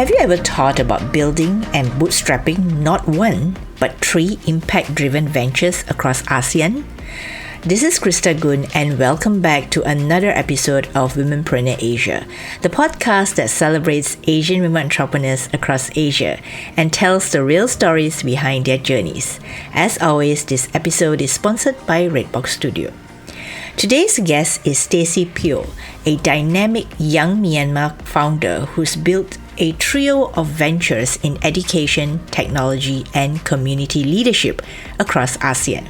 Have you ever thought about building and bootstrapping not one, but 3 impact-driven ventures across ASEAN? This is Krista Gun and welcome back to another episode of Womenpreneur Asia, the podcast that celebrates Asian women entrepreneurs across Asia and tells the real stories behind their journeys. As always, this episode is sponsored by Redbox Studio. Today's guest is Stacie Phyo, a dynamic young Myanmar founder who's built a trio of ventures in education, technology, and community leadership across ASEAN.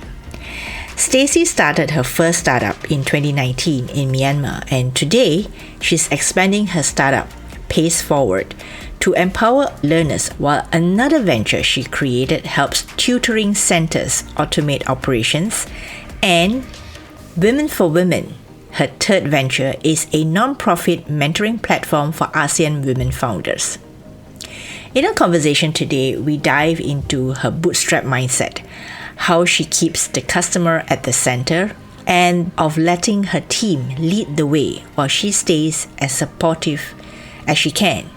Stacie started her first startup in 2019 in Myanmar, and today she's expanding her startup, Pace Forward, to empower learners, while another venture she created helps tutoring centers automate operations, and Women4Women, her third venture, is a non-profit mentoring platform for ASEAN women founders. In our conversation today, we dive into her bootstrap mindset, how she keeps the customer at the center, and of letting her team lead the way while she stays as supportive as she can.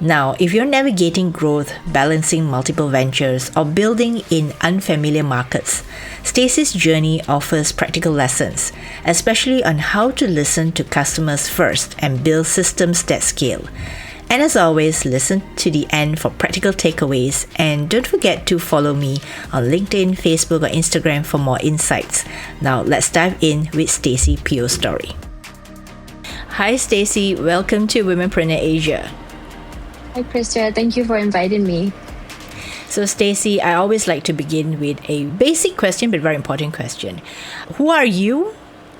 Now, if you're navigating growth, balancing multiple ventures, or building in unfamiliar markets, Stacie's journey offers practical lessons, especially on how to listen to customers first and build systems that scale. And as always, listen to the end for practical takeaways, and don't forget to follow me on LinkedIn, Facebook, or Instagram for more insights. Now, let's dive in with Stacie Phyo's story. Hi Stacie, welcome to Womenpreneur Asia. Hi Krista, thank you for inviting me. So Stacie, I always like to begin with a basic question but very important question. Who are you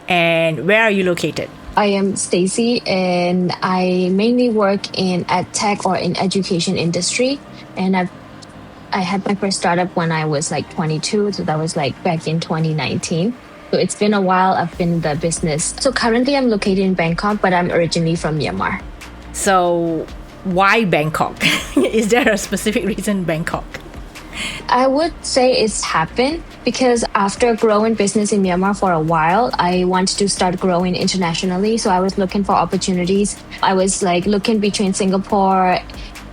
and where are you located? I am Stacy and I mainly work in tech or in education industry, and I had my first startup when I was like 22, so that was like back in 2019. So it's been a while I've been in the business. So currently I'm located in Bangkok, but I'm originally from Myanmar. So why Bangkok? Is there a specific reason Bangkok? I would say it's happened because after growing business in Myanmar for a while, I wanted to start growing internationally. So I was looking for opportunities. I was like looking between Singapore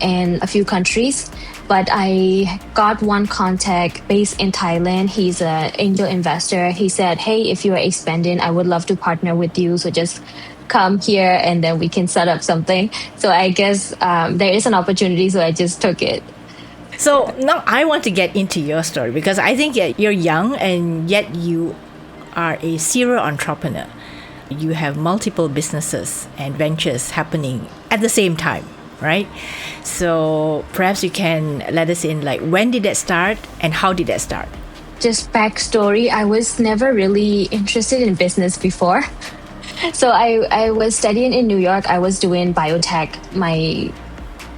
and a few countries, but I got one contact based in Thailand. He's an angel investor. He said, hey, if you are expanding, I would love to partner with you. So just come here and then we can set up something. So I guess there is an opportunity, so I just took it. So now I want to get into your story because I think you're young and yet you are a serial entrepreneur. You have multiple businesses and ventures happening at the same time, right? So perhaps you can let us in, like, when did that start and how did that start? Just backstory, I was never really interested in business before. So I was studying in New York. I was doing biotech. My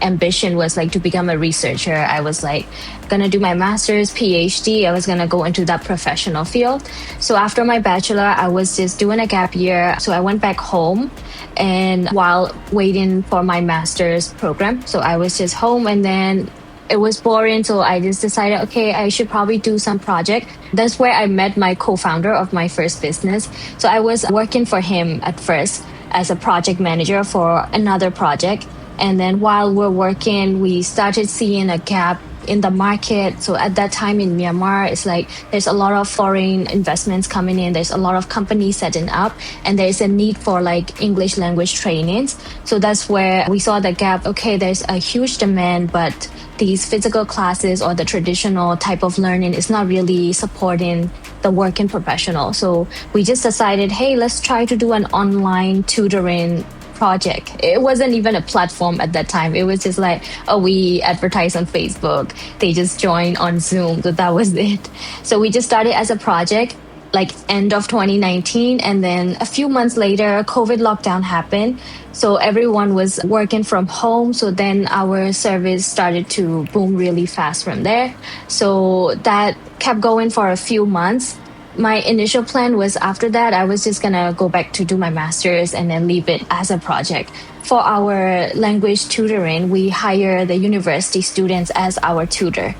ambition was like to become a researcher. I was like gonna do my master's, PhD. I was gonna go into that professional field. So after my bachelor, I was just doing a gap year. So I went back home, and while waiting for my master's program, so I was just home, and then it was boring. So I just decided, okay, I should probably do some project. That's where I met my co-founder of my first business. So I was working for him at first as a project manager for another project. And then while we're working, we started seeing a gap in the market. So at that time in Myanmar, it's like there's a lot of foreign investments coming in. There's a lot of companies setting up, and there's a need for like English language trainings. So that's where we saw the gap. Okay, there's a huge demand, but these physical classes or the traditional type of learning is not really supporting the working professional. So we just decided, hey, let's try to do an online tutoring project. It wasn't even a platform at that time. It was just like, oh, we advertise on Facebook. They just join on Zoom. So that was it. So we just started as a project like end of 2019. And then a few months later, COVID lockdown happened. So everyone was working from home. So then our service started to boom really fast from there. So that kept going for a few months. My initial plan was after that, I was just going to go back to do my master's and then leave it as a project. For our language tutoring, we hire the university students as our tutor.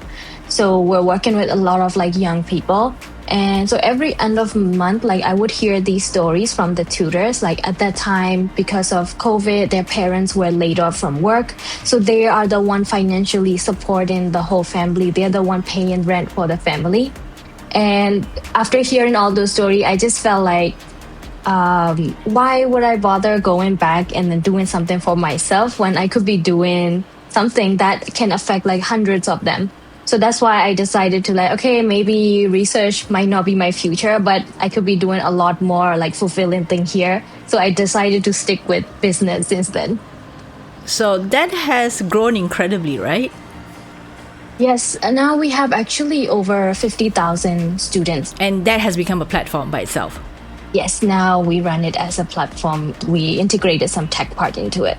So we're working with a lot of like young people. And so every end of month, like I would hear these stories from the tutors. Like at that time, because of COVID, their parents were laid off from work. So they are the one financially supporting the whole family. They're the one paying rent for the family. And after hearing all those stories, I just felt like, why would I bother going back and then doing something for myself when I could be doing something that can affect like hundreds of them? So that's why I decided to like, okay, maybe research might not be my future, but I could be doing a lot more like fulfilling thing here. So I decided to stick with business since then. So that has grown incredibly, right? Yes, and now we have actually over 50,000 students. And that has become a platform by itself. Yes, now we run it as a platform. We integrated some tech part into it.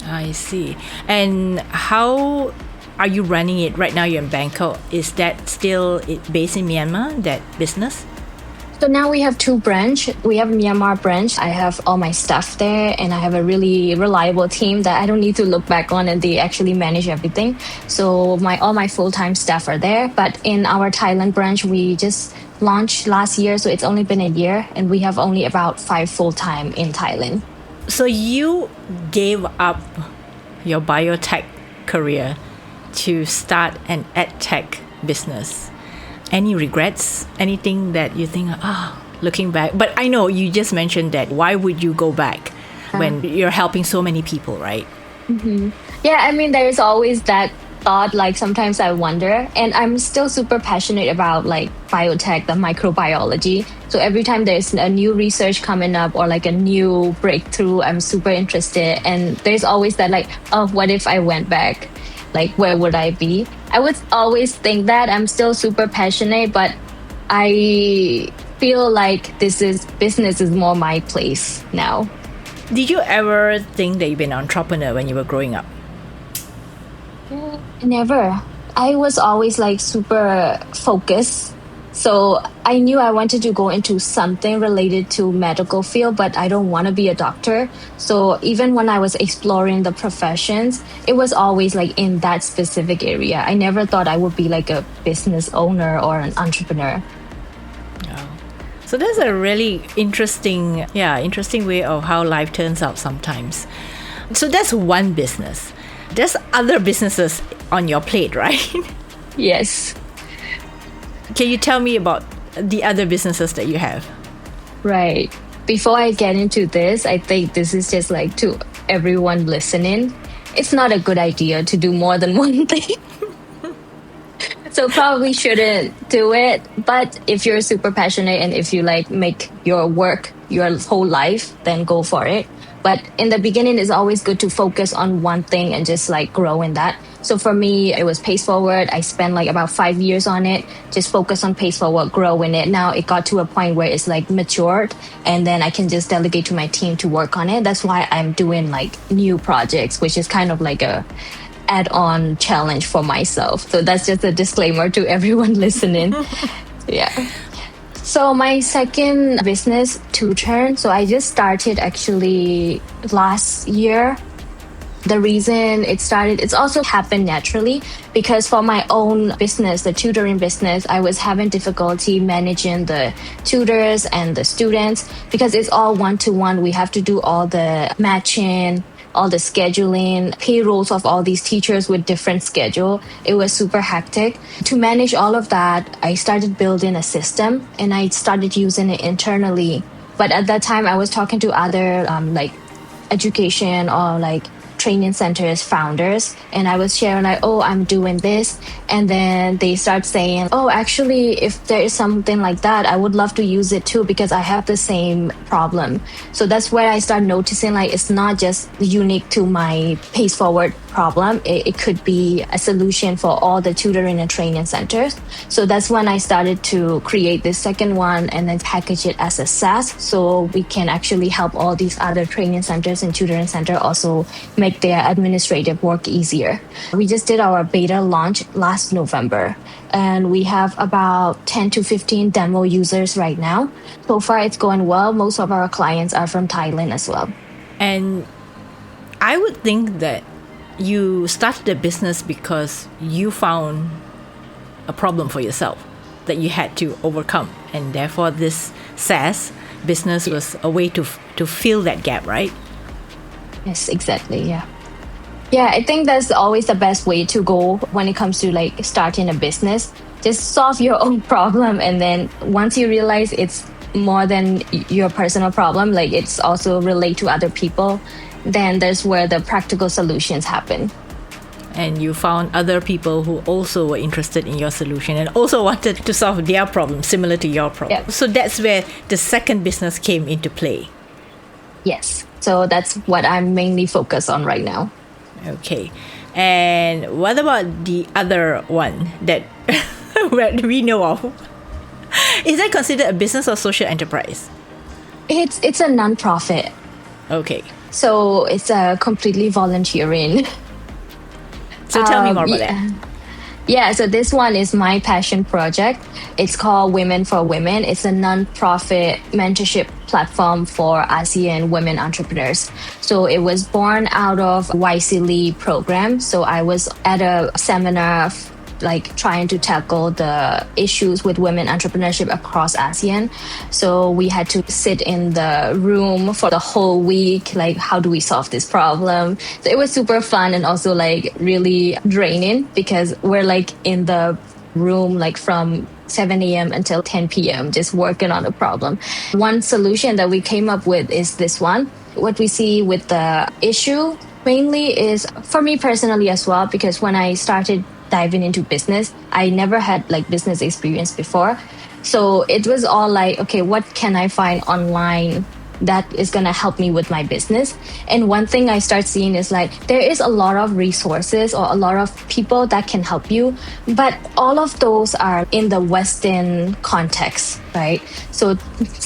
I see. And how are you running it right now? You're in Bangkok. Is that still based in Myanmar, that business? So now we have two branches. We have Myanmar branch. I have all my staff there and I have a really reliable team that I don't need to look back on, and they actually manage everything. So all my full-time staff are there. But in our Thailand branch, we just launched last year. So it's only been a year and we have only about 5 full-time in Thailand. So you gave up your biotech career to start an edtech business. Any regrets? Anything that you think, looking back? But I know you just mentioned that. Why would you go back when you're helping so many people, right? Mm-hmm. Yeah, I mean, there's always that thought, like sometimes I wonder, and I'm still super passionate about like biotech, the microbiology. So every time there's a new research coming up or like a new breakthrough, I'm super interested. And there's always that like, oh, what if I went back? Like, where would I be? I would always think that. I'm still super passionate, but I feel like business is more my place now. Did you ever think that you've been an entrepreneur when you were growing up? Never. I was always like super focused. So I knew I wanted to go into something related to medical field, but I don't want to be a doctor. So even when I was exploring the professions, it was always like in that specific area. I never thought I would be like a business owner or an entrepreneur. Oh. So that's a really interesting way of how life turns out sometimes. So that's one business. There's other businesses on your plate, right? Yes. Can you tell me about the other businesses that you have? Right. Before I get into this, I think this is just like to everyone listening. It's not a good idea to do more than one thing. So probably shouldn't do it. But if you're super passionate and if you like make your work your whole life, then go for it. But in the beginning, it's always good to focus on one thing and just like grow in that. So for me, it was Pace Forward. I spent like about 5 years on it, just focus on Pace Forward, grow in it. Now it got to a point where it's like matured and then I can just delegate to my team to work on it. That's why I'm doing like new projects, which is kind of like a add-on challenge for myself. So that's just a disclaimer to everyone listening. Yeah. So my second business, Tutearn. So I just started actually last year. The reason it started, it's also happened naturally because for my own business, the tutoring business, I was having difficulty managing the tutors and the students because it's all one-to-one. We have to do all the matching, all the scheduling, payrolls of all these teachers with different schedule. It was super hectic. To manage all of that, I started building a system and I started using it internally. But at that time, I was talking to other like education or like training centers founders, and I was sharing like, oh, I'm doing this, and then they start saying, oh, actually, if there is something like that, I would love to use it too because I have the same problem. So that's where I start noticing like it's not just unique to my Pace Forward problem. It could be a solution for all the tutoring and training centers. So that's when I started to create this second one and then package it as a SaaS so we can actually help all these other training centers and tutoring center also make their administrative work easier. We just did our beta launch last November and we have about 10 to 15 demo users right now. So far it's going well. Most of our clients are from Thailand as well. And I would think that you started the business because you found a problem for yourself that you had to overcome. And therefore, this SaaS business was a way to fill that gap, right? Yes, exactly. Yeah. Yeah, I think that's always the best way to go when it comes to like starting a business. Just solve your own problem. And then once you realize it's more than your personal problem, like it's also relate to other people, then that's where the practical solutions happen. And you found other people who also were interested in your solution and also wanted to solve their problem similar to your problem. Yep. So that's where the second business came into play. Yes. So that's what I'm mainly focused on right now. Okay. And what about the other one that we know of? Is that considered a business or social enterprise? It's a non-profit. Okay. So it's a completely volunteering. So tell me more about that. Yeah, so this one is my passion project. It's called Women4Women. It's a non-profit mentorship platform for ASEAN women entrepreneurs. So it was born out of YC program. So I was at a seminar like trying to tackle the issues with women entrepreneurship across ASEAN. So we had to sit in the room for the whole week, like how do we solve this problem? So it was super fun and also like really draining because we're like in the room like from 7 a.m. until 10 p.m. just working on the problem. One solution that we came up with is this one. What we see with the issue mainly is for me personally as well, because when I started diving into business, I never had like business experience before. So it was all like, okay, what can I find online that is going to help me with my business? And one thing I start seeing is like, there is a lot of resources or a lot of people that can help you, but all of those are in the Western context, right? So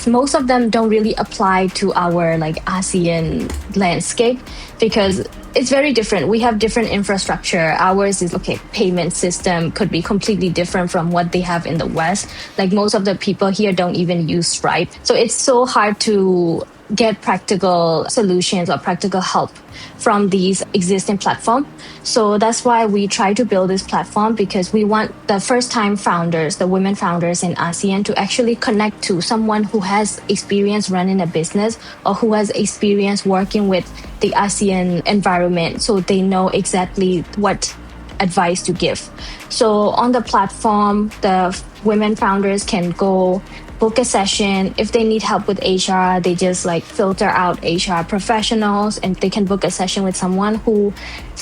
most of them don't really apply to our like ASEAN landscape because it's very different. We have different infrastructure. Ours is, okay, payment system could be completely different from what they have in the West. Like most of the people here don't even use Stripe. So it's so hard to get practical solutions or practical help from these existing platforms. So that's why we try to build this platform, because we want the first-time founders, the women founders in ASEAN, to actually connect to someone who has experience running a business or who has experience working with the ASEAN environment, so they know exactly what advice to give. So on the platform, the women founders can go book a session. If they need help with HR, they just like filter out HR professionals and they can book a session with someone who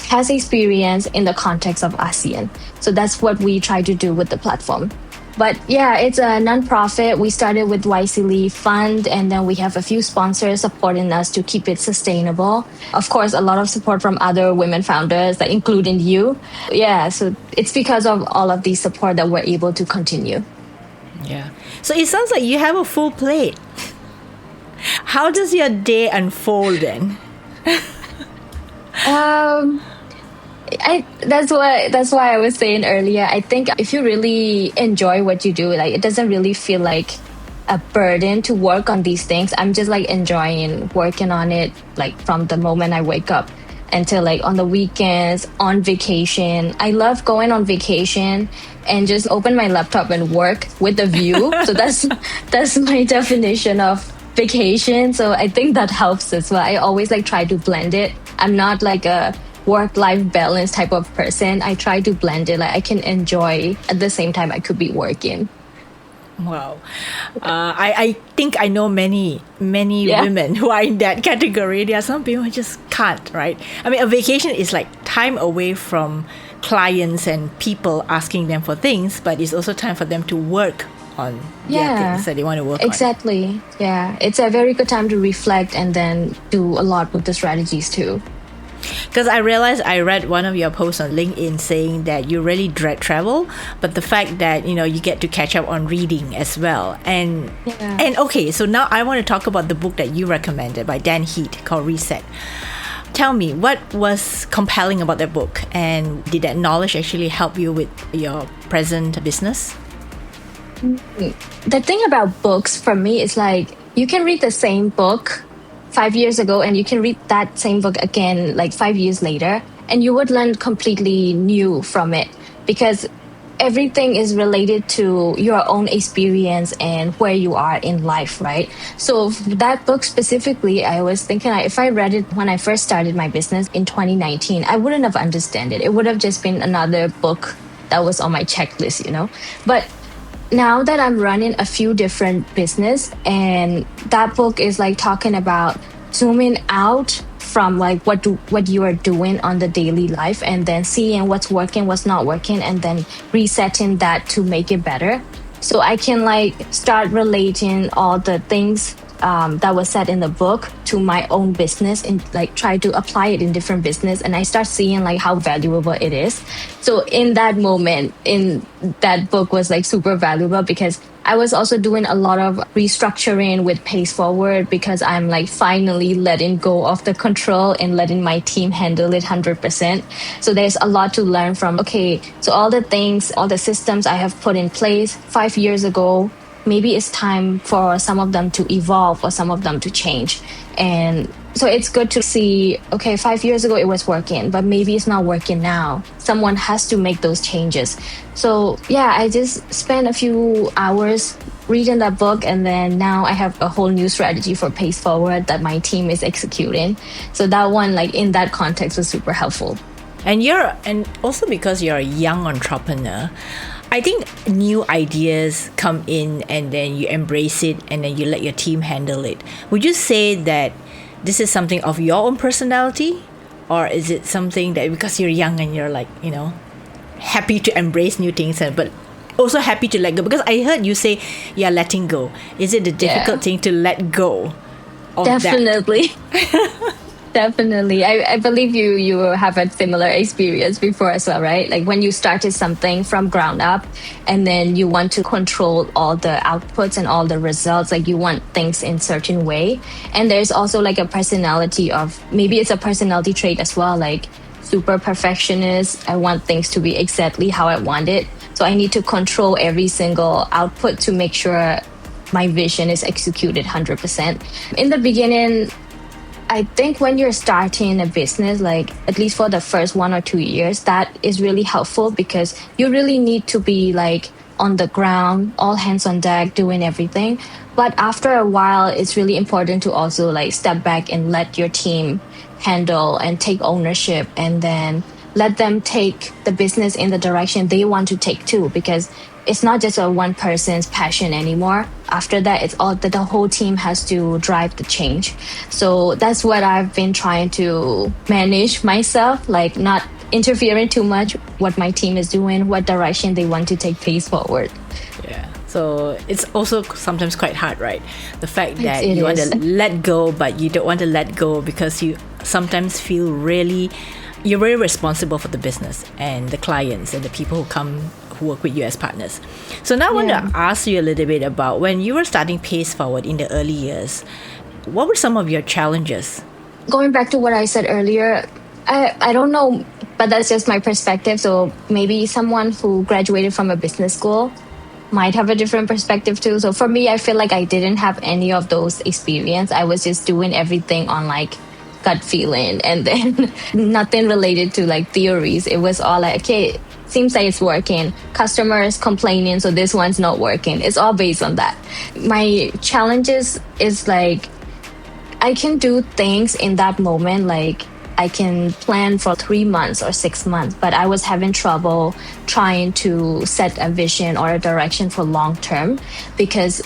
has experience in the context of ASEAN. So that's what we try to do with the platform. But yeah, it's a nonprofit. We started with YC Fund, and then we have a few sponsors supporting us to keep it sustainable. Of course, a lot of support from other women founders, like including you. Yeah, so it's because of all of these support that we're able to continue. Yeah. So it sounds like you have a full plate. How does your day unfold then? That's why I was saying earlier, I think if you really enjoy what you do, like it doesn't really feel like a burden to work on these things. I'm just like enjoying working on it, like from the moment I wake up until like on the weekends, on vacation. I love going on vacation and just open my laptop and work with the view. So that's my definition of vacation. So I think that helps as well. I always like try to blend it. I'm not like a work-life balance type of person. I try to blend it. Like I can enjoy at the same time I could be working. Wow. I think I know many women who are in that category. There are some people who just can't, right? I mean, a vacation is like time away from clients and people asking them for things, but it's also time for them to work on their things that they want to work on. Exactly. Yeah. It's a very good time to reflect and then do a lot with the strategies too. Because I realized I read one of your posts on LinkedIn saying that you really dread travel, but the fact that, you know, you get to catch up on reading as well. And okay, so now I want to talk about the book that you recommended by Dan Heath called Reset. Tell me, what was compelling about that book? And did that knowledge actually help you with your present business? The thing about books for me is like, you can read the same book 5 years ago and you can read that same book again like 5 years later and you would learn completely new from it, because everything is related to your own experience and where you are in life, right? So that book specifically, I was thinking if I read it when I first started my business in 2019, I wouldn't have understood it. It would have just been another book that was on my checklist, But now that I'm running a few different business, and that book is like talking about zooming out from like what you are doing on the daily life, and then seeing what's working, what's not working, and then resetting that to make it better. So I can like start relating all the things that was said in the book to my own business, and like try to apply it in different business, and I start seeing like how valuable it is. So in that moment, in that book was like super valuable, because I was also doing a lot of restructuring with Pace Forward, because I'm like finally letting go of the control and letting my team handle it 100%. So there's a lot to learn from, okay, so all the things, all the systems I have put in place 5 years ago, maybe it's time for some of them to evolve or some of them to change. And so it's good to see, okay, 5 years ago it was working, but maybe it's not working now. Someone has to make those changes. So yeah, I just spent a few hours reading that book, and then now I have a whole new strategy for Pace Forward that my team is executing. So that one, like in that context, was super helpful. And also because you're a young entrepreneur, I think new ideas come in and then you embrace it and then you let your team handle it. Would you say that this is something of your own personality, or is it something that because you're young and you're like, happy to embrace new things, but also happy to let go? Because I heard you say you're letting go. Is it a difficult thing to let go of Definitely. Definitely. I believe you have a similar experience before as well, right? Like when you started something from ground up, and then you want to control all the outputs and all the results, like you want things in certain way. And there's also like a personality of, maybe it's a personality trait as well, like super perfectionist. I want things to be exactly how I want it. So I need to control every single output to make sure my vision is executed 100%. In the beginning, I think when you're starting a business, like at least for the first 1 or 2 years, that is really helpful, because you really need to be like on the ground, all hands on deck, doing everything. But after a while, it's really important to also like step back and let your team handle and take ownership, and then let them take the business in the direction they want to take too, because it's not just a one person's passion anymore. After that, it's all that the whole team has to drive the change. So that's what I've been trying to manage myself, like not interfering too much what my team is doing, what direction they want to take Pace Forward. Yeah. So it's also sometimes quite hard, right? The fact that you want to let go, but you don't want to let go because you sometimes feel you're very responsible for the business and the clients and the people who work with you as partners. So now I want to ask you a little bit about when you were starting Pace Forward in the early years, what were some of your challenges? Going back to what I said earlier, I don't know, but that's just my perspective. So maybe someone who graduated from a business school might have a different perspective too. So for me, I feel like I didn't have any of those experience. I was just doing everything on like gut feeling, and then nothing related to like theories. It was all like, okay, seems like it's working. Customers complaining, so this one's not working. It's all based on that. My challenges is like, I can do things in that moment, like I can plan for 3 months or 6 months, but I was having trouble trying to set a vision or a direction for long term, because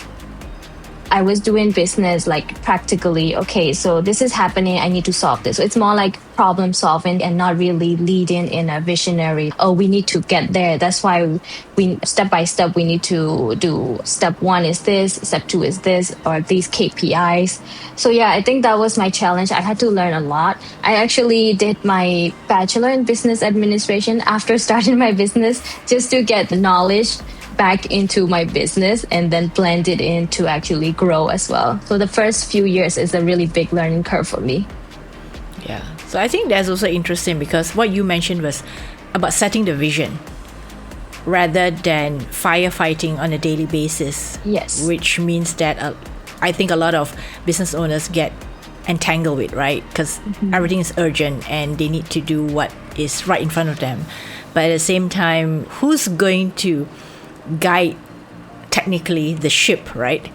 I was doing business like practically, okay, so this is happening, I need to solve this. So it's more like problem solving and not really leading in a visionary, oh, we need to get there. That's why we step by step, we need to do step 1 is this, step 2 is this, or these KPIs. So yeah, I think that was my challenge. I had to learn a lot. I actually did my bachelor in business administration after starting my business, just to get the knowledge back into my business and then blend it in to actually grow as well. So the first few years is a really big learning curve for me. Yeah. So I think that's also interesting, because what you mentioned was about setting the vision rather than firefighting on a daily basis. Yes. Which means that I think a lot of business owners get entangled with, right? Because everything is urgent and they need to do what is right in front of them. But at the same time, who's going to guide technically the ship, right?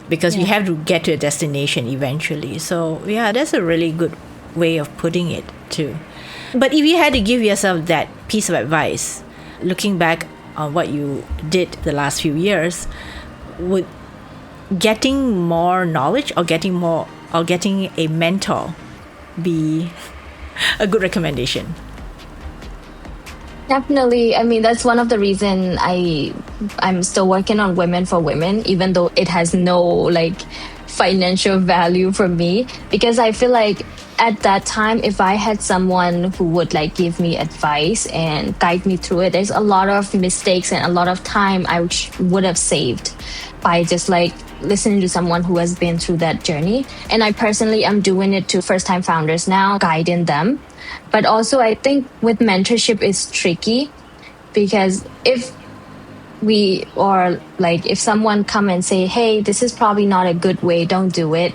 Because you have to get to a destination eventually. So yeah, that's a really good way of putting it too. But if you had to give yourself that piece of advice, looking back on what you did the last few years, would getting more knowledge or getting a mentor be a good recommendation? Definitely. I mean, that's one of the reason I'm still working on Women4Women, even though it has no like financial value for me, because I feel like at that time, if I had someone who would like give me advice and guide me through it, there's a lot of mistakes and a lot of time I would have saved by just like listening to someone who has been through that journey. And I personally am doing it to first time founders now, guiding them. But also I think with mentorship is tricky, because if someone come and say, hey, this is probably not a good way, don't do it,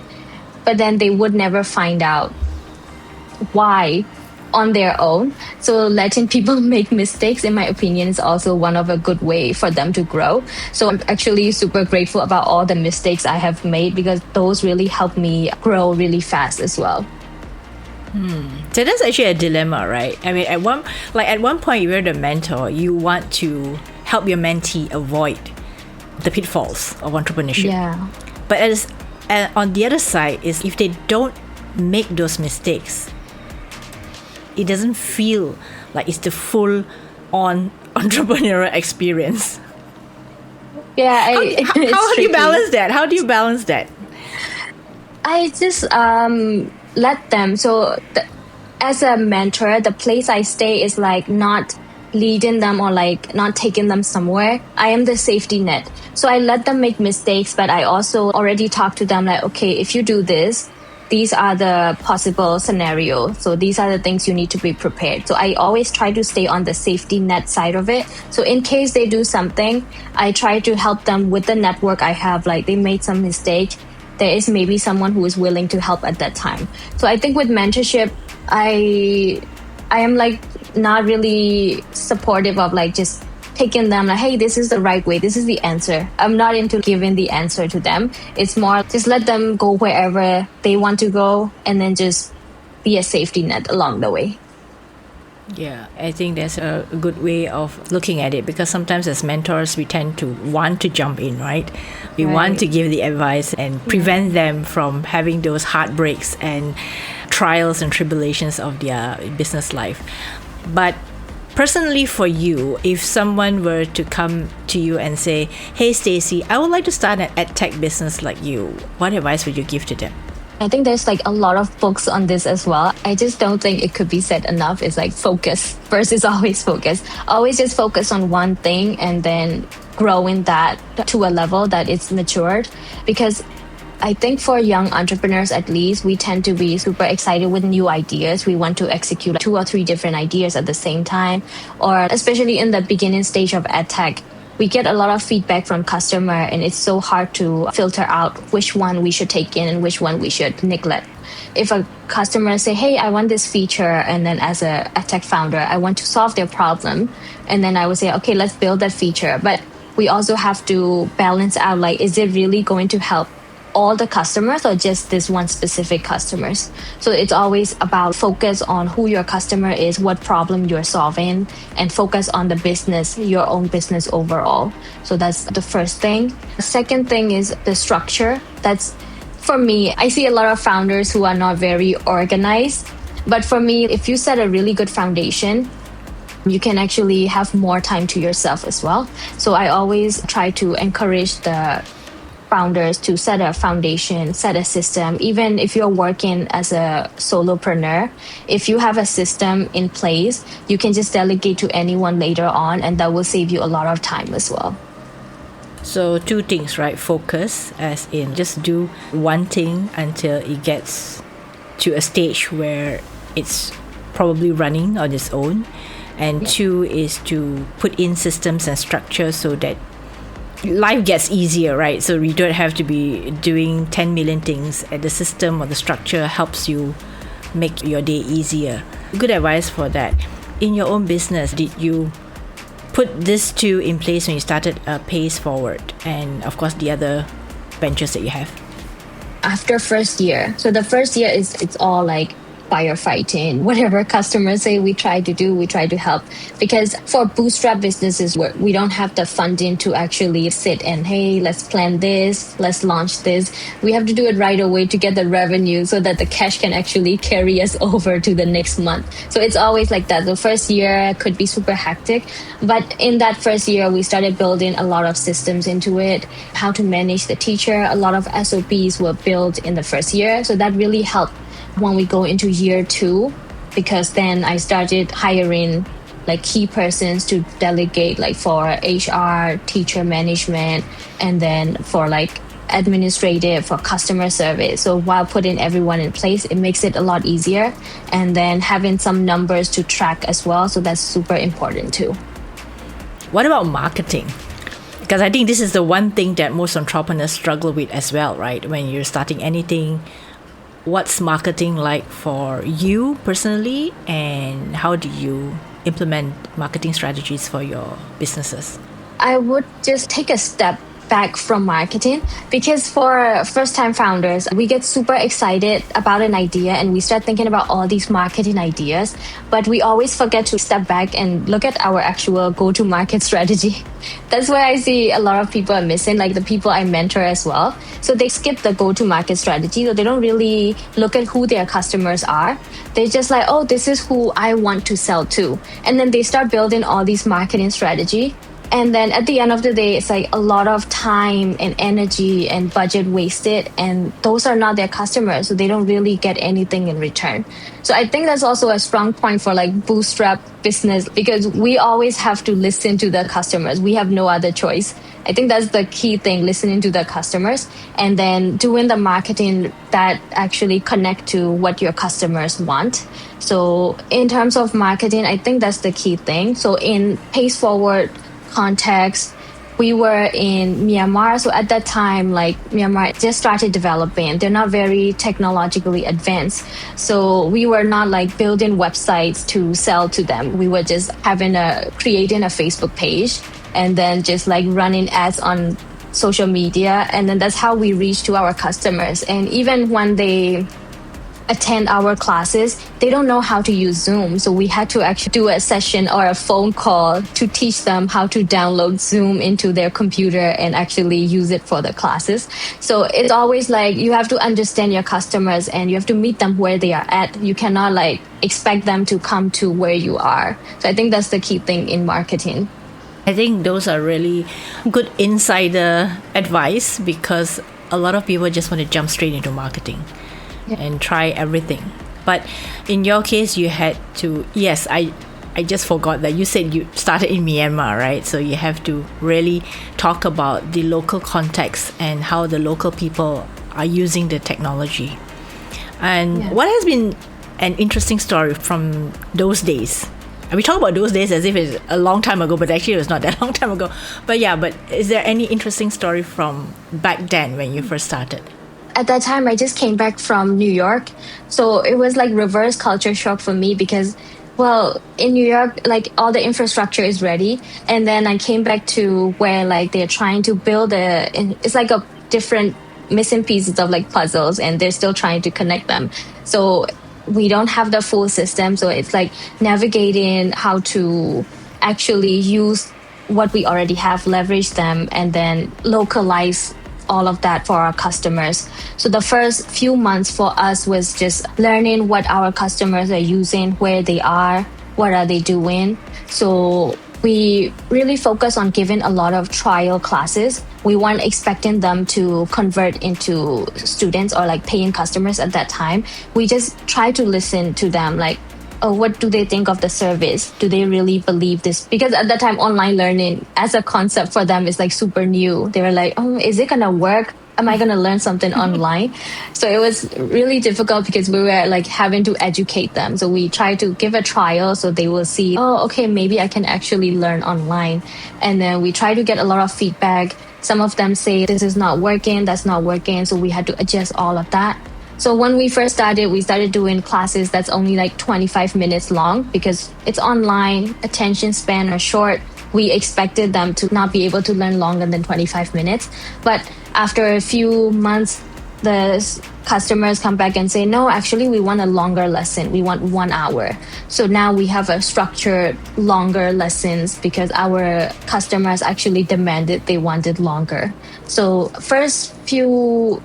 but then they would never find out why on their own. So letting people make mistakes, in my opinion, is also one of a good way for them to grow. So I'm actually super grateful about all the mistakes I have made, because those really helped me grow really fast as well. So that's actually a dilemma, right? I mean, at one point, you're the mentor. You want to help your mentee avoid the pitfalls of entrepreneurship. Yeah. But on the other side is, if they don't make those mistakes, it doesn't feel like it's the full-on entrepreneurial experience. Yeah. How do you balance that? How do you balance that? I just let them. So as a mentor, the place I stay is like not leading them or like not taking them somewhere. I am the safety net. So I let them make mistakes, but I also already talk to them like, okay, if you do this, these are the possible scenarios. So these are the things you need to be prepared. So I always try to stay on the safety net side of it. So in case they do something, I try to help them with the network I have. Like they made some mistake, there is maybe someone who is willing to help at that time. So I think with mentorship, I am like not really supportive of like just taking them like, hey, this is the right way, this is the answer. I'm not into giving the answer to them. It's more just let them go wherever they want to go, and then just be a safety net along the way. Yeah, I think that's a good way of looking at it, because sometimes as mentors, we tend to want to jump in, right? We want to give the advice and prevent them from having those heartbreaks and trials and tribulations of their business life. But personally for you, if someone were to come to you and say, hey, Stacy, I would like to start an edtech business like you, what advice would you give to them? I think there's like a lot of books on this as well. I just don't think it could be said enough. It's like focus. First is always focus. Always just focus on one thing and then growing that to a level that it's matured. Because I think for young entrepreneurs, at least, we tend to be super excited with new ideas. We want to execute 2 or 3 different ideas at the same time. Or especially in the beginning stage of edtech, we get a lot of feedback from customer, and it's so hard to filter out which one we should take in and which one we should neglect. If a customer say, hey, I want this feature, and then as a tech founder, I want to solve their problem, and then I would say, okay, let's build that feature. But we also have to balance out, like, is it really going to help all the customers or just this one specific customers? So it's always about focus on who your customer is, what problem you're solving, and focus on the business, your own business overall. So that's the first thing. The second thing is the structure. That's, for me, I see a lot of founders who are not very organized. But for me, if you set a really good foundation, you can actually have more time to yourself as well. So I always try to encourage the founders to set a foundation, set a system. Even if you're working as a solopreneur, if you have a system in place, you can just delegate to anyone later on, and that will save you a lot of time as well. So 2 things, right? Focus, as in just do one thing until it gets to a stage where it's probably running on its own. And 2 is to put in systems and structures so that life gets easier, right? So you don't have to be doing 10 million things. The system or the structure helps you make your day easier. Good advice for that. in your own business did you put these two in place when you started Pace Forward and of course the other ventures that you have? After first year. So the first year it's all like firefighting. Whatever customers say, we try to do, we try to help. Because for bootstrap businesses, where we don't have the funding to actually sit and, hey, let's plan this, let's launch this. We have to do it right away to get the revenue so that the cash can actually carry us over to the next month. So it's always like that. The first year could be super hectic. But in that first year, we started building a lot of systems into it, how to manage the teacher. A lot of SOPs were built in the first year. So that really helped when we go into year 2, because then I started hiring like key persons to delegate, like for HR, teacher management, and then for like administrative, for customer service. So while putting everyone in place, it makes it a lot easier. And then having some numbers to track as well. So that's super important too. What about marketing? Because I think this is the one thing that most entrepreneurs struggle with as well, right? When you're starting anything, what's marketing like for you personally, and how do you implement marketing strategies for your businesses? I would just take a step back from marketing, because for first-time founders, we get super excited about an idea and we start thinking about all these marketing ideas, but we always forget to step back and look at our actual go-to-market strategy. That's where I see a lot of people are missing, like the people I mentor as well. So they skip the go-to-market strategy, so they don't really look at who their customers are. They're just like, oh, this is who I want to sell to. And then they start building all these marketing strategy. And then at the end of the day, it's like a lot of time and energy and budget wasted. And those are not their customers, so they don't really get anything in return. So I think that's also a strong point for like bootstrap business, because we always have to listen to the customers. We have no other choice. I think that's the key thing, listening to the customers and then doing the marketing that actually connect to what your customers want. So in terms of marketing, I think that's the key thing. So in Pace Forward context, we were in Myanmar. So at that time, like Myanmar just started developing. They're not very technologically advanced. So we were not like building websites to sell to them. We were just creating a Facebook page and then just like running ads on social media. And then that's how we reach to our customers. And even when they attend our classes, they don't know how to use Zoom. So we had to actually do a session or a phone call to teach them how to download Zoom into their computer and actually use it for the classes. So it's always like you have to understand your customers and you have to meet them where they are at. You cannot like expect them to come to where you are. So I think that's the key thing in marketing. I think those are really good insider advice, because a lot of people just want to jump straight into marketing. Yeah. And try everything. But in your case, you had to, yes, I just forgot that you said you started in Myanmar, right? So you have to really talk about the local context and how the local people are using the technology. And what has been an interesting story from those days? And we talk about those days as if it's a long time ago, but actually it was not that long time ago. But is there any interesting story from back then when you first started? At that time, I just came back from New York. So it was like reverse culture shock for me because, well, in New York, like all the infrastructure is ready. And then I came back to where like they're trying to build it's like a different missing pieces of like puzzles and they're still trying to connect them. So we don't have the full system. So it's like navigating how to actually use what we already have, leverage them, and then localize all of that for our customers. So the first few months for us was just learning what our customers are using, where they are, what are they doing. So we really focus on giving a lot of trial classes. We weren't expecting them to convert into students or like paying customers at that time. We just try to listen to them, like, oh, what do they think of the service? Do they really believe this? Because at that time, online learning as a concept for them is like super new. They were like, oh, is it going to work? Am I going to learn something online? So it was really difficult because we were like having to educate them. So we try to give a trial so they will see, oh, okay, maybe I can actually learn online. And then we try to get a lot of feedback. Some of them say this is not working, that's not working. So we had to adjust all of that. So when we first started, we started doing classes that's only like 25 minutes long because it's online, attention span are short. We expected them to not be able to learn longer than 25 minutes. But after a few months, the customers come back and say, no, actually, we want a longer lesson. We want 1 hour. So now we have a structured longer lessons because our customers actually demanded they wanted longer. So first few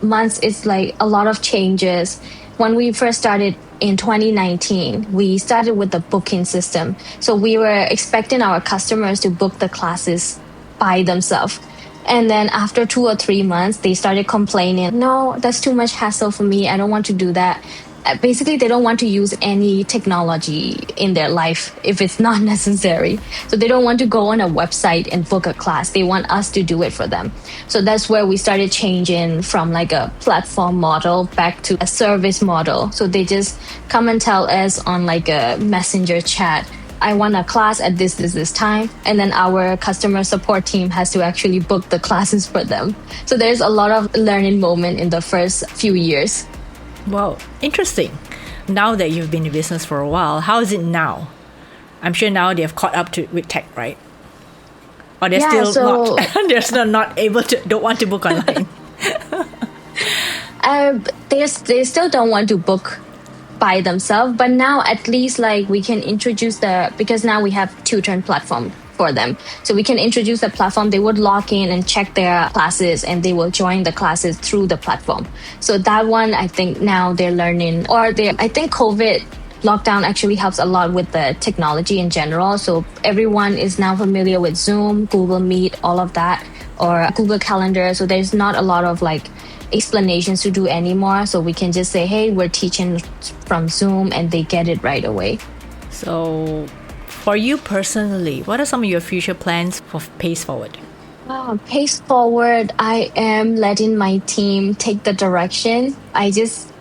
months, it's like a lot of changes. When we first started in 2019, we started with the booking system. So we were expecting our customers to book the classes by themselves. And then after 2 or 3 months, they started complaining, no, that's too much hassle for me. I don't want to do that. Basically, they don't want to use any technology in their life if it's not necessary. So they don't want to go on a website and book a class. They want us to do it for them. So that's where we started changing from like a platform model back to a service model. So they just come and tell us on like a messenger chat, I want a class at this time. And then our customer support team has to actually book the classes for them. So there's a lot of learning moment in the first few years. Wow, interesting. Now that you've been in business for a while, how is it now? I'm sure now they've caught up with tech, right? Or they're still not able to, don't want to book online. They still don't want to book by themselves, but now at least like we can introduce because now we have Tutearn platform for them. So we can introduce the platform. They would log in and check their classes and they will join the classes through the platform. So that one, I think now they're learning, I think COVID lockdown actually helps a lot with the technology in general. So everyone is now familiar with Zoom, Google Meet, all of that, or Google Calendar. So there's not a lot of like explanations to do anymore. So we can just say, hey, we're teaching from Zoom, and they get it right away. So for you personally, what are some of your future plans for Pace Forward? Pace Forward, I am letting my team take the direction. I just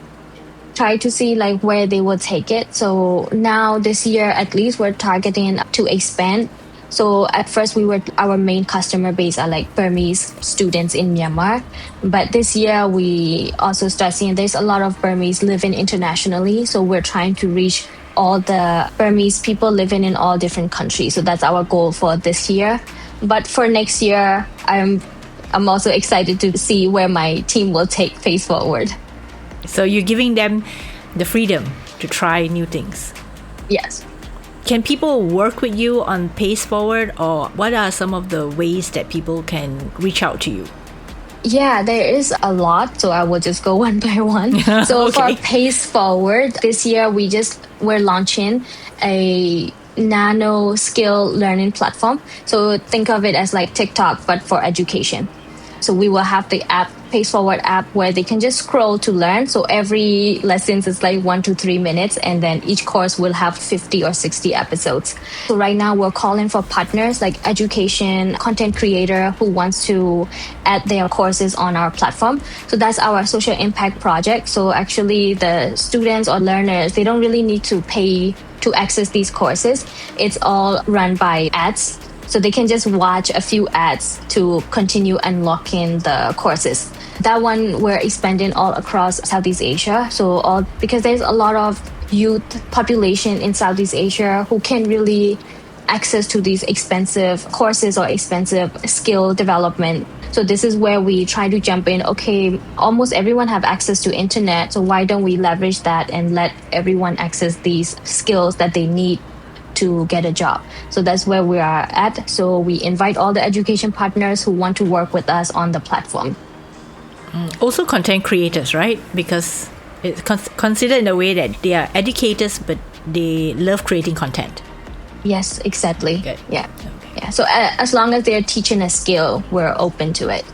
try to see like where they will take it. So now this year, at least we're targeting to expand. So at first our main customer base are like Burmese students in Myanmar. But this year we also start seeing there's a lot of Burmese living internationally. So we're trying to reach all the Burmese people living in all different countries. So that's our goal for this year. But for next year, I'm also excited to see where my team will take Pace Forward. So you're giving them the freedom to try new things. Yes. Can people work with you on Pace Forward, or what are some of the ways that people can reach out to you? Yeah, there is a lot. So I will just go one by one. So Okay. For Pace Forward, this year we're launching a nano skill learning platform. So think of it as like TikTok, but for education. So we will have the app, Pace Forward app, where they can just scroll to learn. So every lesson is like 1 to 3 minutes, and then each course will have 50 or 60 episodes. So right now we're calling for partners like education, content creator who wants to add their courses on our platform. So that's our social impact project. So actually the students or learners, they don't really need to pay to access these courses. It's all run by ads. So they can just watch a few ads to continue unlocking the courses. That one we're expanding all across Southeast Asia. Because there's a lot of youth population in Southeast Asia who can really access to these expensive courses or expensive skill development. So this is where we try to jump in. Okay, almost everyone have access to internet. So why don't we leverage that and let everyone access these skills that they need to get a job? So that's where we are at. So we invite all the education partners who want to work with us on the platform. Also content creators, right? Because it's considered in a way that they are educators, but they love creating content. Yes, exactly. Good. Yeah. Okay. Yeah. So as long as they're teaching a skill, we're open to it.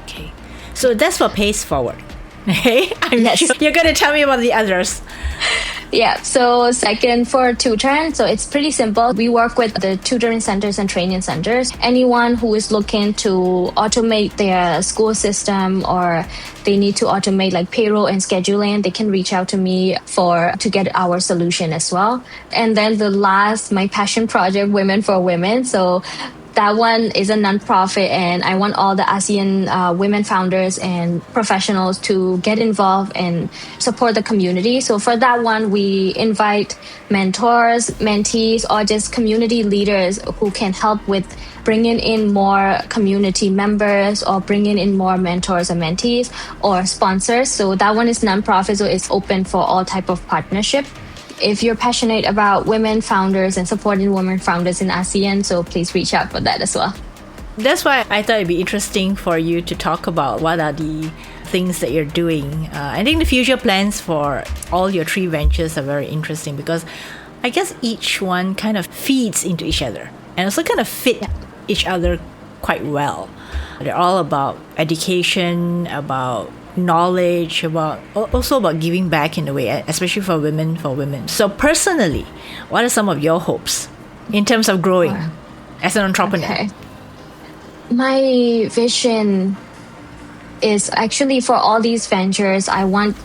Okay. So that's for Pace Forward. Okay? Yes. Sure you're going to tell me about the others. Yeah, so second for Tutearn, so it's pretty simple. We work with the tutoring centers and training centers. Anyone who is looking to automate their school system, or they need to automate like payroll and scheduling, they can reach out to me to get our solution as well. And then the last, my passion project, Women4Women. So that one is a nonprofit, and I want all the ASEAN women founders and professionals to get involved and support the community. So for that one, we invite mentors, mentees, or just community leaders who can help with bringing in more community members or bringing in more mentors and mentees or sponsors. So that one is nonprofit, so it's open for all type of partnership. If you're passionate about women founders and supporting women founders in ASEAN, so please reach out for that as well. That's why I thought it'd be interesting for you to talk about what are the things that you're doing. I think the future plans for all your 3 ventures are very interesting because I guess each one kind of feeds into each other and also kind of fit each other quite well. They're all about education, about knowledge, also about giving back in a way, especially for women. So personally, what are some of your hopes in terms of growing as an entrepreneur? Okay. My vision is actually for all these ventures, I want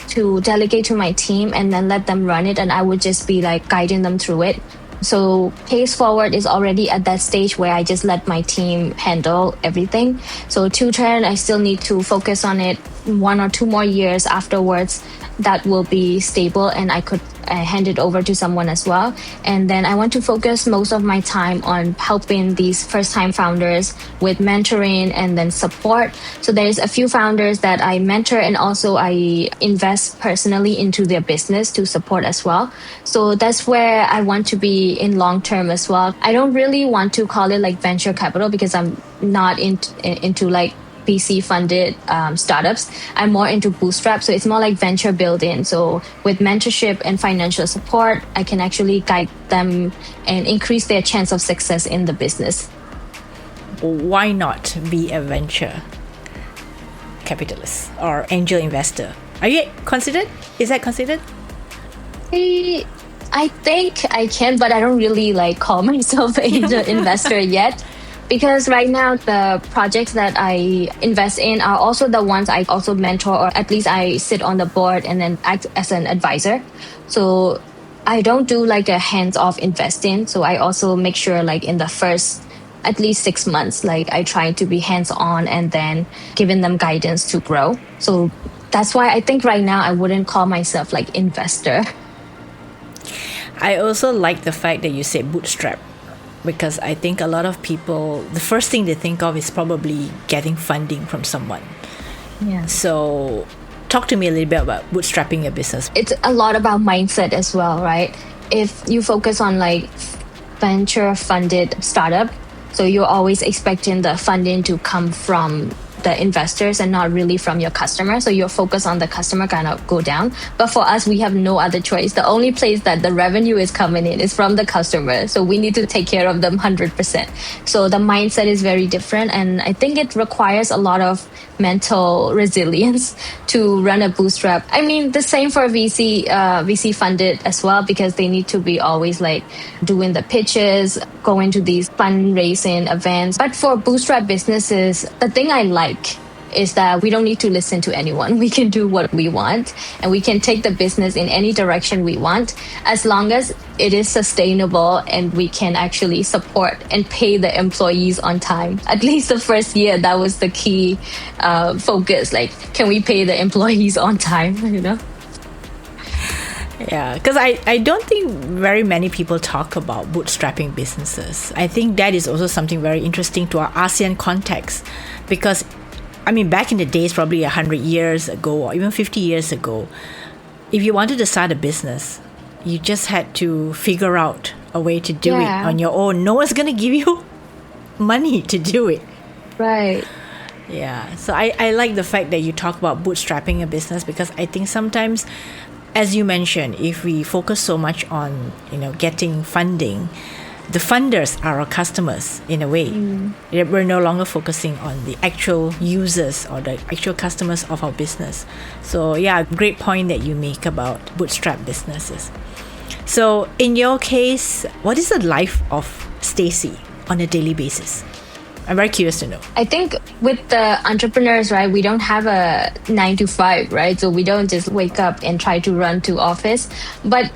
to delegate to my team and then let them run it, and I would just be like guiding them through it. So Pace Forward is already at that stage where I just let my team handle everything. So Tutearn, I still need to focus on it 1 or 2 more years afterwards. That will be stable and I could hand it over to someone as well. And then I want to focus most of my time on helping these first-time founders with mentoring and then support. So there's a few founders that I mentor and also I invest personally into their business to support as well. So that's where I want to be in long term as well. I don't really want to call it like venture capital because I'm not into like VC funded startups. I'm more into bootstrap, so it's more like venture building. So with mentorship and financial support, I can actually guide them and increase their chance of success in the business. Why not be a venture capitalist or angel investor? Are you considered? Is that considered? I think I can, but I don't really like call myself an angel investor yet. Because right now, the projects that I invest in are also the ones I also mentor, or at least I sit on the board and then act as an advisor. So I don't do like a hands-off investing. So I also make sure like in the first at least 6 months, like I try to be hands-on and then giving them guidance to grow. So that's why I think right now I wouldn't call myself like investor. I also like the fact that you said bootstrap. Because I think a lot of people, the first thing they think of is probably getting funding from someone. Yeah. So talk to me a little bit about bootstrapping your business. It's a lot about mindset as well, right? If you focus on like venture funded startup, so you're always expecting the funding to come from the investors and not really from your customer. So your focus on the customer kind of go down. But for us, we have no other choice. The only place that the revenue is coming in is from the customer. So we need to take care of them 100%. So the mindset is very different. And I think it requires a lot of mental resilience to run a bootstrap. I mean, the same for VC funded as well, because they need to be always like doing the pitches, going to these fundraising events. But for bootstrap businesses, the thing I like is that we don't need to listen to anyone. We can do what we want and we can take the business in any direction we want as long as it is sustainable and we can actually support and pay the employees on time. At least the first year, that was the key focus. Like, can we pay the employees on time, you know? Yeah, because I don't think very many people talk about bootstrapping businesses. I think that is also something very interesting to our ASEAN context because I mean, back in the days, probably 100 years ago or even 50 years ago, if you wanted to start a business, you just had to figure out a way to do it on your own. No one's going to give you money to do it. Right. Yeah. So I like the fact that you talk about bootstrapping a business because I think sometimes, as you mentioned, if we focus so much on, getting funding, the funders are our customers in a way. We're no longer focusing on the actual users or the actual customers of our business. So yeah, great point that you make about bootstrap businesses. So in your case, what is the life of Stacy on a daily basis? I'm very curious to know. I think with the entrepreneurs, right, we don't have a 9 to 5, right? So we don't just wake up and try to run to office. But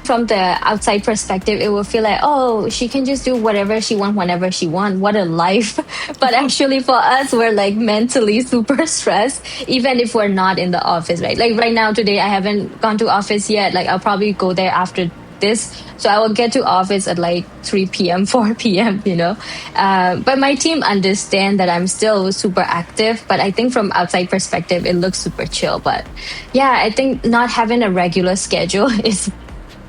from the outside perspective, it will feel like, oh, she can just do whatever she wants whenever she wants. What a life. But actually for us, we're like mentally super stressed, even if we're not in the office, right? Like right now, today, I haven't gone to office yet. Like I'll probably go there after this. So I will get to office at like 3 p.m., 4 p.m., But my team understand that I'm still super active. But I think from outside perspective, it looks super chill. But yeah, I think not having a regular schedule is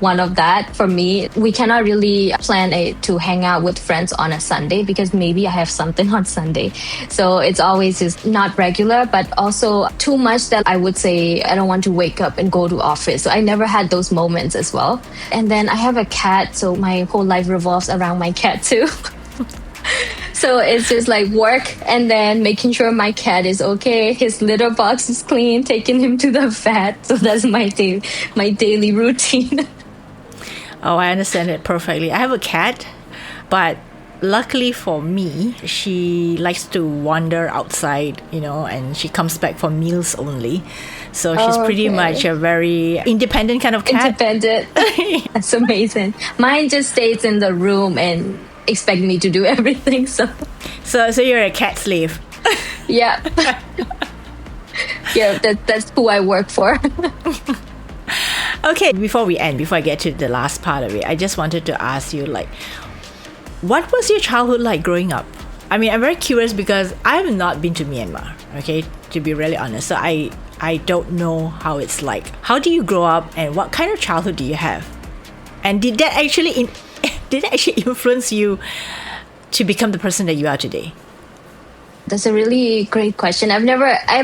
one of that for me. We cannot really plan to hang out with friends on a Sunday because maybe I have something on Sunday. So it's always just not regular, but also too much that I would say I don't want to wake up and go to office. So I never had those moments as well. And then I have a cat, so my whole life revolves around my cat too. So it's just like work and then making sure my cat is okay, his litter box is clean, taking him to the vet. So that's my daily routine. Oh, I understand it perfectly. I have a cat, but luckily for me, she likes to wander outside, and she comes back for meals only. So she's pretty much a very independent kind of cat. Independent. That's amazing. Mine just stays in the room and expect me to do everything. So you're a cat slave. Yeah. Yeah, that's who I work for. Okay, before I get to the last part of it, I just wanted to ask you, what was your childhood like growing up? I mean, I'm very curious because I have not been to Myanmar, okay, to be really honest. So I don't know how it's like. How do you grow up and what kind of childhood do you have? And did that actually influence you to become the person that you are today? That's a really great question. I've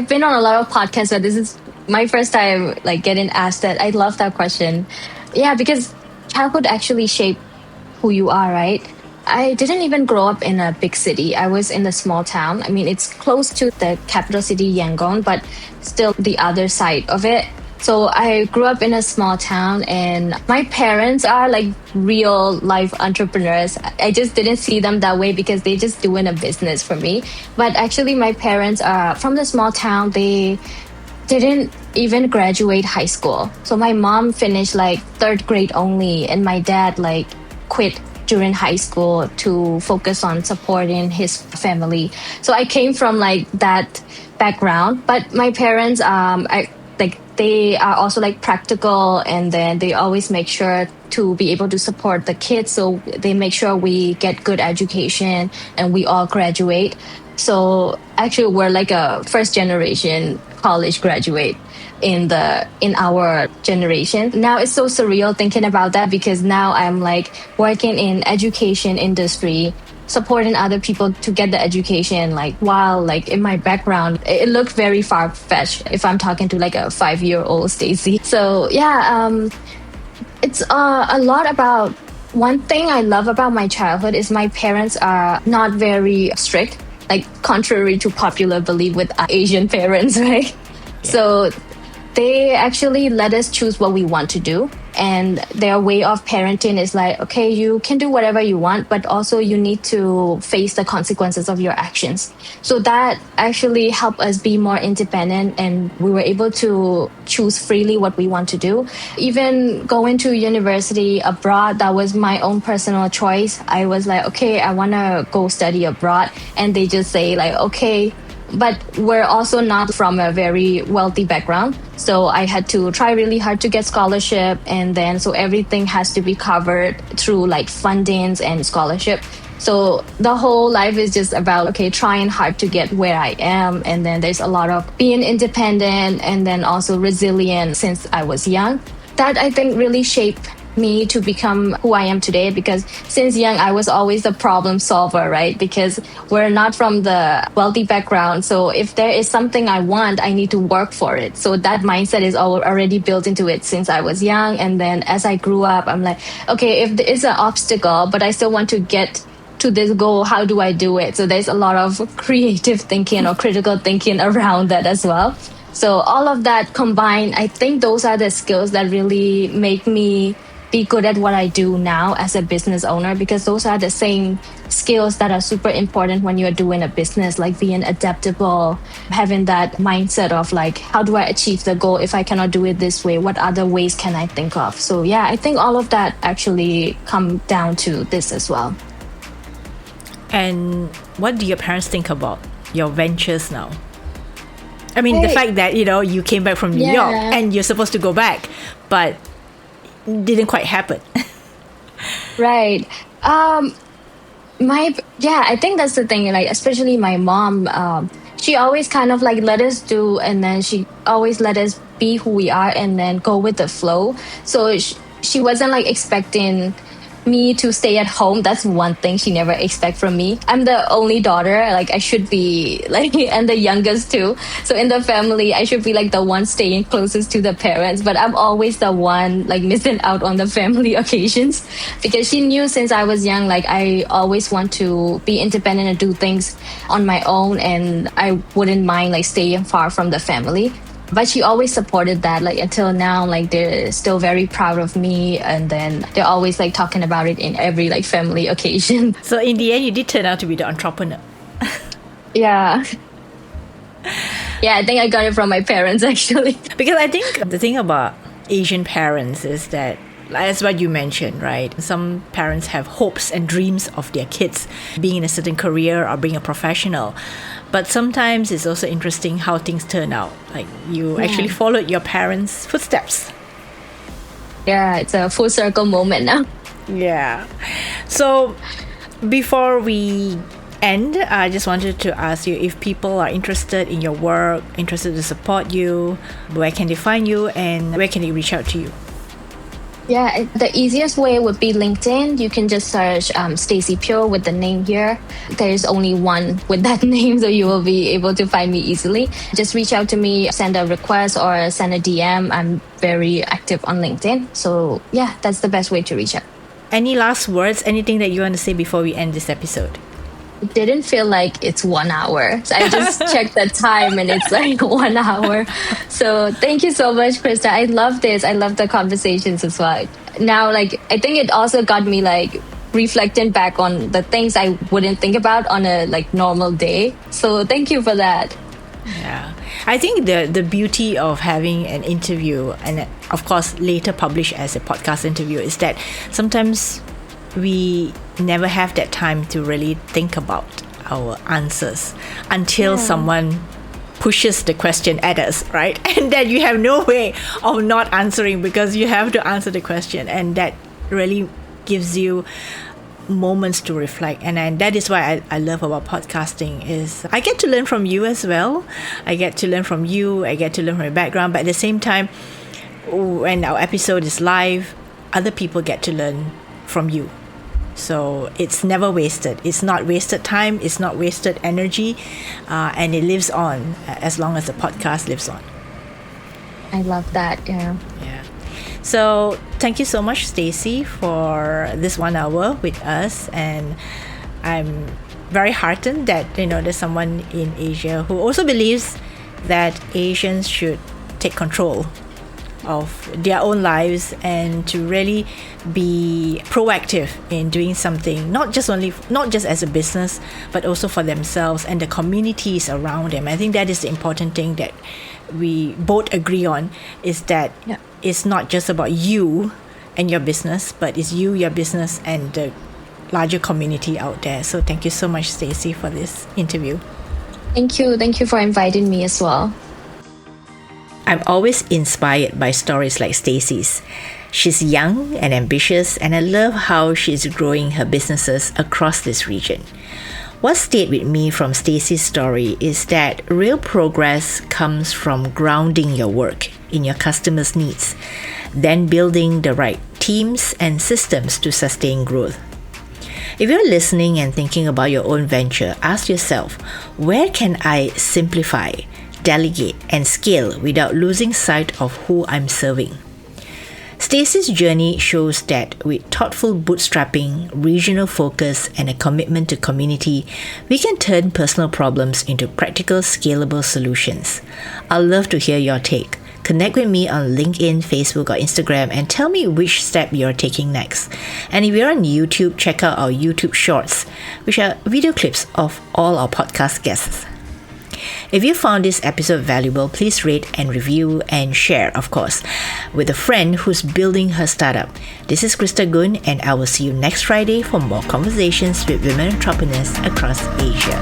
been on a lot of podcasts, but this is my first time getting asked that. I love that question. Yeah, because childhood actually shape who you are, right? I didn't even grow up in a big city. I was in a small town. I mean, it's close to the capital city, Yangon, but still the other side of it. So I grew up in a small town and my parents are real life entrepreneurs. I just didn't see them that way because they just doing a business for me. But actually my parents are from the small town. They didn't even graduate high school. So my mom finished third grade only and my dad quit during high school to focus on supporting his family. So I came from that background, but my parents they are also practical and then they always make sure to be able to support the kids. So they make sure we get good education and we all graduate. So actually we're a first generation college graduate in our generation. Now it's so surreal thinking about that because now I'm working in education industry, supporting other people to get the education while in my background it looked very far-fetched if I'm talking to a 5-year-old Stacy. So yeah, it's a lot about one thing I love about my childhood is my parents are not very strict, contrary to popular belief with Asian parents, right? Yeah. So they actually let us choose what we want to do. And their way of parenting is okay, you can do whatever you want, but also you need to face the consequences of your actions. So that actually helped us be more independent and we were able to choose freely what we want to do. Even going to university abroad, that was my own personal choice. I was okay, I want to go study abroad. And they just say okay, but we're also not from a very wealthy background. So I had to try really hard to get scholarship. And then so everything has to be covered through fundings and scholarship. So the whole life is just about, trying hard to get where I am. And then there's a lot of being independent and then also resilient since I was young. That I think really shaped me to become who I am today because since young I was always the problem solver, right? Because we're not from the wealthy background. So if there is something I want, I need to work for it. So that mindset is already built into it since I was young. And then as I grew up, I'm okay, if there is an obstacle, but I still want to get to this goal, how do I do it? So there's a lot of creative thinking or critical thinking around that as well. So all of that combined, I think those are the skills that really make me be good at what I do now as a business owner, because those are the same skills that are super important when you're doing a business, like being adaptable, having that mindset of like, how do I achieve the goal? If I cannot do it this way, what other ways can I think of? So yeah, I think all of that actually come down to this as well. And what do your parents think about your ventures now? I mean, the fact that, you came back from New York and you're supposed to go back, but didn't quite happen. Right. I think that's the thing, like, especially my mom, she always kind of like let us do, and then she always let us be who we are and then go with the flow. So she wasn't like expecting me to stay at home. That's one thing she never expect from me. I'm the only daughter, like I should be like, and the youngest too. So in the family, I should be like the one staying closest to the parents, but I'm always the one like missing out on the family occasions, because she knew since I was young, like I always want to be independent and do things on my own, and I wouldn't mind like staying far from the family. But she always supported that, like until now, like they're still very proud of me, and then they're always like talking about it in every like family occasion. So in the end, you did turn out to be the entrepreneur. Yeah. Yeah, I think I got it from my parents actually. Because I think the thing about Asian parents is that, as what you mentioned, right? Some parents have hopes and dreams of their kids being in a certain career or being a professional. But sometimes it's also interesting how things turn out. Like you actually followed your parents' footsteps. Yeah, it's a full circle moment now. Yeah. So before we end, I just wanted to ask you, if people are interested in your work, interested to support you, where can they find you and where can they reach out to you? Yeah, the easiest way would be LinkedIn. You can just search Stacie Phyo with the name here. There's only one with that name, so you will be able to find me easily. Just reach out to me, send a request or send a DM. I'm very active on LinkedIn. So yeah, that's the best way to reach out. Any last words, anything that you want to say before we end this episode? It didn't feel like it's 1 hour. So I just checked the time and it's like 1 hour. So thank you so much, Krista. I love this. I love the conversations as well. Now, like, I think it also got me like reflecting back on the things I wouldn't think about on a like normal day. So thank you for that. Yeah. I think the beauty of having an interview, and of course later published as a podcast interview, is that sometimes we never have that time to really think about our answers until someone pushes the question at us, right? And then you have no way of not answering, because you have to answer the question, and that really gives you moments to reflect. And that is why I love about podcasting, is I get to learn from you as well. I get to learn from you, I get to learn from your background, but at the same time, when our episode is live, other people get to learn from you. So it's never wasted. It's not wasted time. It's not wasted energy. And it lives on as long as the podcast lives on. I love that. Yeah. So thank you so much, Stacy, for this 1 hour with us. And I'm very heartened that, there's someone in Asia who also believes that Asians should take control of their own lives and to really be proactive in doing something, not just as a business, but also for themselves and the communities around them. I think that is the important thing that we both agree on, is that it's not just about you and your business, but it's you, your business, and the larger community out there. So thank you so much, Stacy, for this interview. Thank you for inviting me as well. I'm always inspired by stories like Stacy's. She's young and ambitious, and I love how she's growing her businesses across this region. What stayed with me from Stacy's story is that real progress comes from grounding your work in your customers' needs, then building the right teams and systems to sustain growth. If you're listening and thinking about your own venture, ask yourself, where can I simplify, delegate, and scale without losing sight of who I'm serving? Stacy's journey shows that with thoughtful bootstrapping, regional focus, and a commitment to community, we can turn personal problems into practical, scalable solutions. I'd love to hear your take. Connect with me on LinkedIn, Facebook, or Instagram and tell me which step you're taking next. And if you're on YouTube, check out our YouTube Shorts, which are video clips of all our podcast guests. If you found this episode valuable, please rate and review and share, of course, with a friend who's building her startup. This is Krista Gun, and I will see you next Friday for more conversations with women entrepreneurs across Asia.